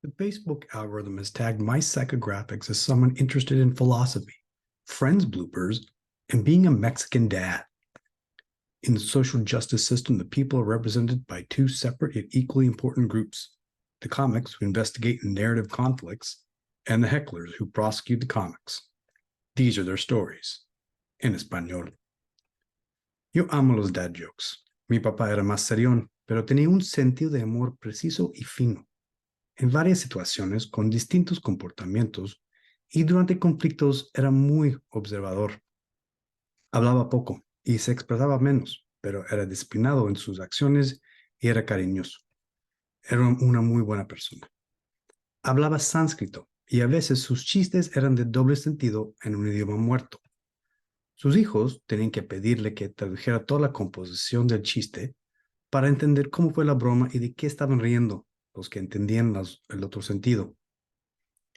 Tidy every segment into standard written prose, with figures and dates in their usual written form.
The Facebook algorithm has tagged my psychographics as someone interested in philosophy, friends bloopers, and being a Mexican dad. In the social justice system, the people are represented by two separate yet equally important groups: the comics, who investigate narrative conflicts, and the hecklers, who prosecute the comics. These are their stories, en español. Yo amo los dad jokes. Mi papá era más serión, pero tenía un sentido de humor preciso y fino. En varias situaciones, con distintos comportamientos, y durante conflictos era muy observador. Hablaba poco y se expresaba menos, pero era disciplinado en sus acciones y era cariñoso. Era una muy buena persona. Hablaba sánscrito y a veces sus chistes eran de doble sentido en un idioma muerto. Sus hijos tenían que pedirle que tradujera toda la composición del chiste para entender cómo fue la broma y de qué estaban riendo los que entendían el otro sentido.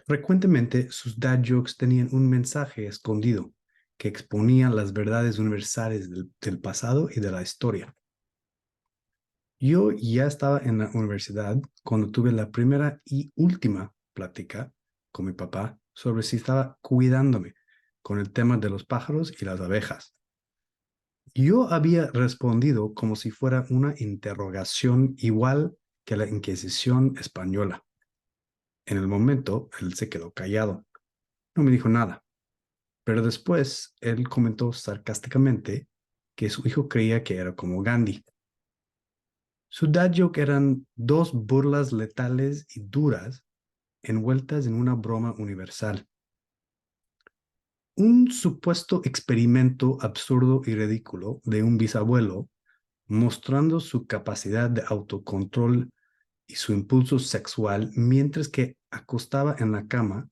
Frecuentemente, sus dad jokes tenían un mensaje escondido que exponía las verdades universales del pasado y de la historia. Yo ya estaba en la universidad cuando tuve la primera y última plática con mi papá sobre si estaba cuidándome con el tema de los pájaros y las abejas. Yo había respondido como si fuera una interrogación igual que la Inquisición española. En el momento, él se quedó callado. No me dijo nada. Pero después, él comentó sarcásticamente que su hijo creía que era como Gandhi. Su dad joke eran dos burlas letales y duras envueltas en una broma universal. Un supuesto experimento absurdo y ridículo de un bisabuelo mostrando su capacidad de autocontrol y su impulso sexual mientras que acostaba en la cama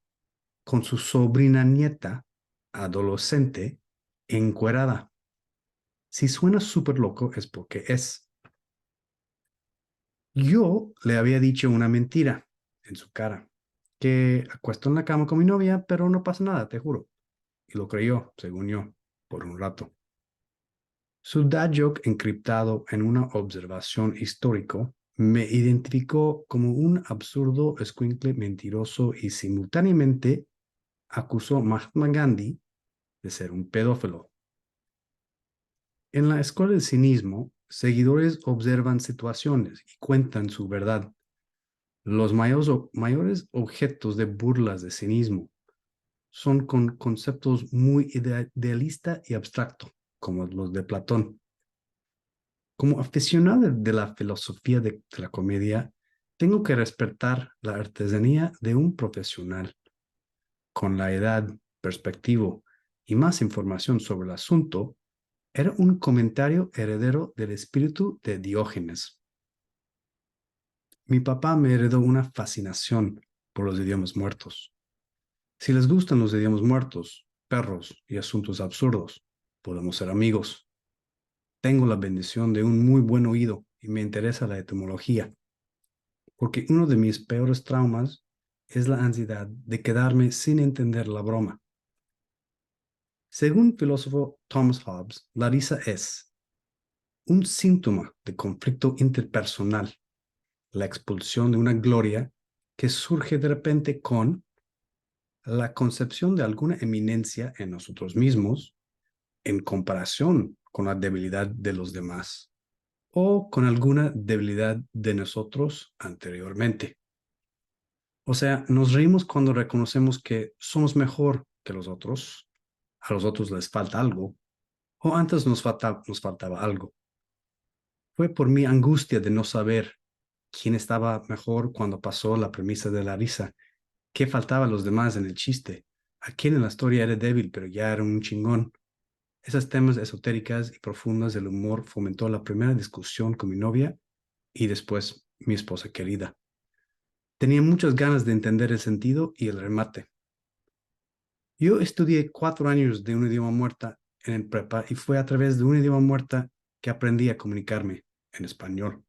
con su sobrina nieta, adolescente, encuerada. Si suena súper loco es porque es. Yo le había dicho una mentira en su cara, que acuesto en la cama con mi novia, pero no pasa nada, te juro. Y lo creyó, según yo, por un rato. Su dad joke encriptado en una observación histórico me identificó como un absurdo escuincle mentiroso y simultáneamente acusó a Mahatma Gandhi de ser un pedófilo. En la escuela del cinismo, seguidores observan situaciones y cuentan su verdad. Los mayores objetos de burlas de cinismo son con conceptos muy idealista y abstracto, como los de Platón. Como aficionado de la filosofía de la comedia, tengo que respetar la artesanía de un profesional. Con la edad, perspectiva y más información sobre el asunto, era un comentario heredero del espíritu de Diógenes. Mi papá me heredó una fascinación por los idiomas muertos. Si les gustan los idiomas muertos, perros y asuntos absurdos, podemos ser amigos. Tengo la bendición de un muy buen oído y me interesa la etimología, porque uno de mis peores traumas es la ansiedad de quedarme sin entender la broma. Según el filósofo Thomas Hobbes, la risa es un síntoma de conflicto interpersonal, la expulsión de una gloria que surge de repente con la concepción de alguna eminencia en nosotros mismos en comparación con la debilidad de los demás o con alguna debilidad de nosotros anteriormente. O sea, nos reímos cuando reconocemos que somos mejor que los otros, a los otros les falta algo, o antes nos faltaba algo. Fue por mi angustia de no saber quién estaba mejor cuando pasó la premisa de la risa, qué faltaba a los demás en el chiste, a quién en la historia era débil pero ya era un chingón. Esos temas esotéricas y profundas del humor fomentó la primera discusión con mi novia y después mi esposa querida. Tenía muchas ganas de entender el sentido y el remate. Yo estudié 4 años de un idioma muerta en el prepa y fue a través de un idioma muerta que aprendí a comunicarme en español.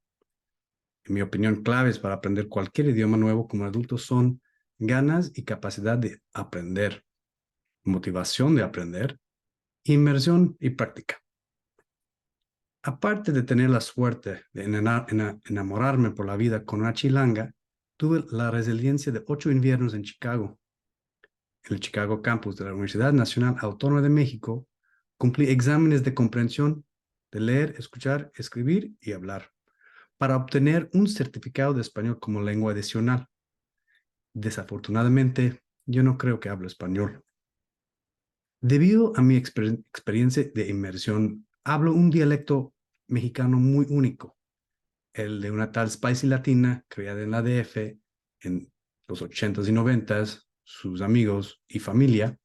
En mi opinión, claves para aprender cualquier idioma nuevo como adulto son ganas y capacidad de aprender, motivación de aprender, inmersión y práctica. Aparte de tener la suerte de enamorarme por la vida con una chilanga, Tuve la resiliencia de 8 inviernos en Chicago. En el Chicago campus de la Universidad Nacional Autónoma de México, cumplí exámenes de comprensión, de leer, escuchar, escribir y hablar, para obtener un certificado de español como lengua adicional. Desafortunadamente, yo no creo que hablo español. Debido a mi experiencia de inmersión, hablo un dialecto mexicano muy único, el de una tal Spicy latina criada en la DF en los 80s y 90s, sus amigos y familia,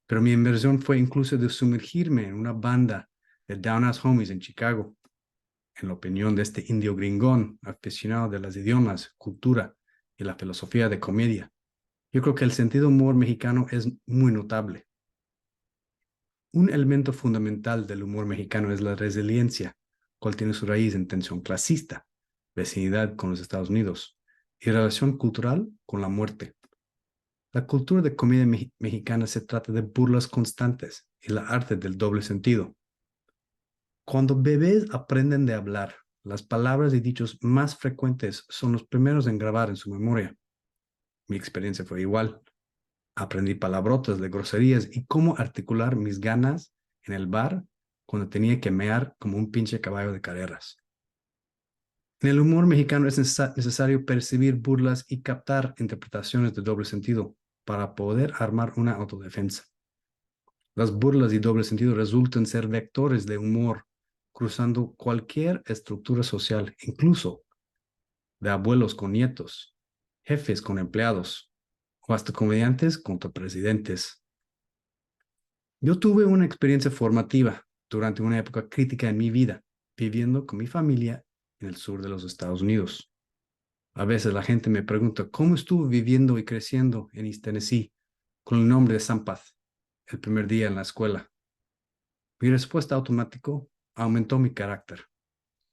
pero mi inversión fue incluso de sumergirme en una banda de Down As Homies en Chicago, en la opinión de este indio gringón, aficionado de los idiomas, cultura y la filosofía de comedia. Yo creo que el sentido humor mexicano es muy notable. Un elemento fundamental del humor mexicano es la resiliencia, cual tiene su raíz en tensión clasista, vecindad con los Estados Unidos y relación cultural con la muerte. La cultura de comedia mexicana se trata de burlas constantes y la arte del doble sentido. Cuando bebés aprenden de hablar, las palabras y dichos más frecuentes son los primeros en grabar en su memoria. Mi experiencia fue igual. Aprendí palabrotas de groserías y cómo articular mis ganas en el bar cuando tenía que mear como un pinche caballo de carreras. En el humor mexicano es necesario percibir burlas y captar interpretaciones de doble sentido para poder armar una autodefensa. Las burlas y doble sentido resultan ser vectores de humor cruzando cualquier estructura social, incluso de abuelos con nietos, jefes con empleados o hasta comediantes contra presidentes. Yo tuve una experiencia formativa durante una época crítica en mi vida, viviendo con mi familia en el sur de los Estados Unidos. A veces la gente me pregunta cómo estuve viviendo y creciendo en East Tennessee con el nombre de Sampath el primer día en la escuela. Mi respuesta automática aumentó mi carácter.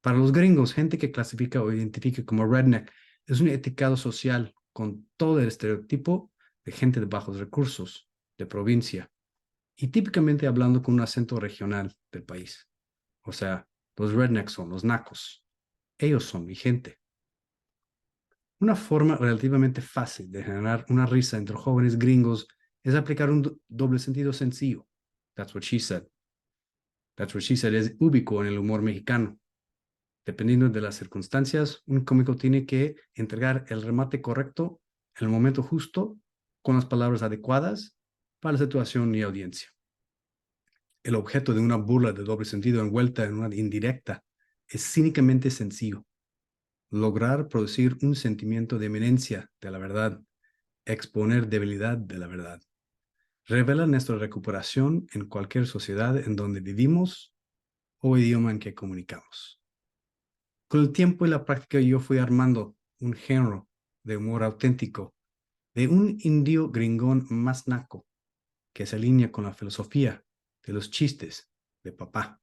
Para los gringos, gente que clasifica o identifica como redneck es un etiquetado social con todo el estereotipo de gente de bajos recursos, de provincia, y típicamente hablando con un acento regional del país. O sea, los rednecks son los nacos. Ellos son mi gente. Una forma relativamente fácil de generar una risa entre jóvenes gringos es aplicar un doble sentido sencillo. That's what she said. That's what she said es ubicuo en el humor mexicano. Dependiendo de las circunstancias, un cómico tiene que entregar el remate correcto en el momento justo, con las palabras adecuadas para la situación y audiencia. El objeto de una burla de doble sentido envuelta en una indirecta es cínicamente sencillo. Lograr producir un sentimiento de eminencia de la verdad, exponer debilidad de la verdad. Revela nuestra recuperación en cualquier sociedad en donde vivimos o idioma en que comunicamos. Con el tiempo y la práctica yo fui armando un género de humor auténtico de un indio gringón más naco que se alinea con la filosofía de los chistes de papá.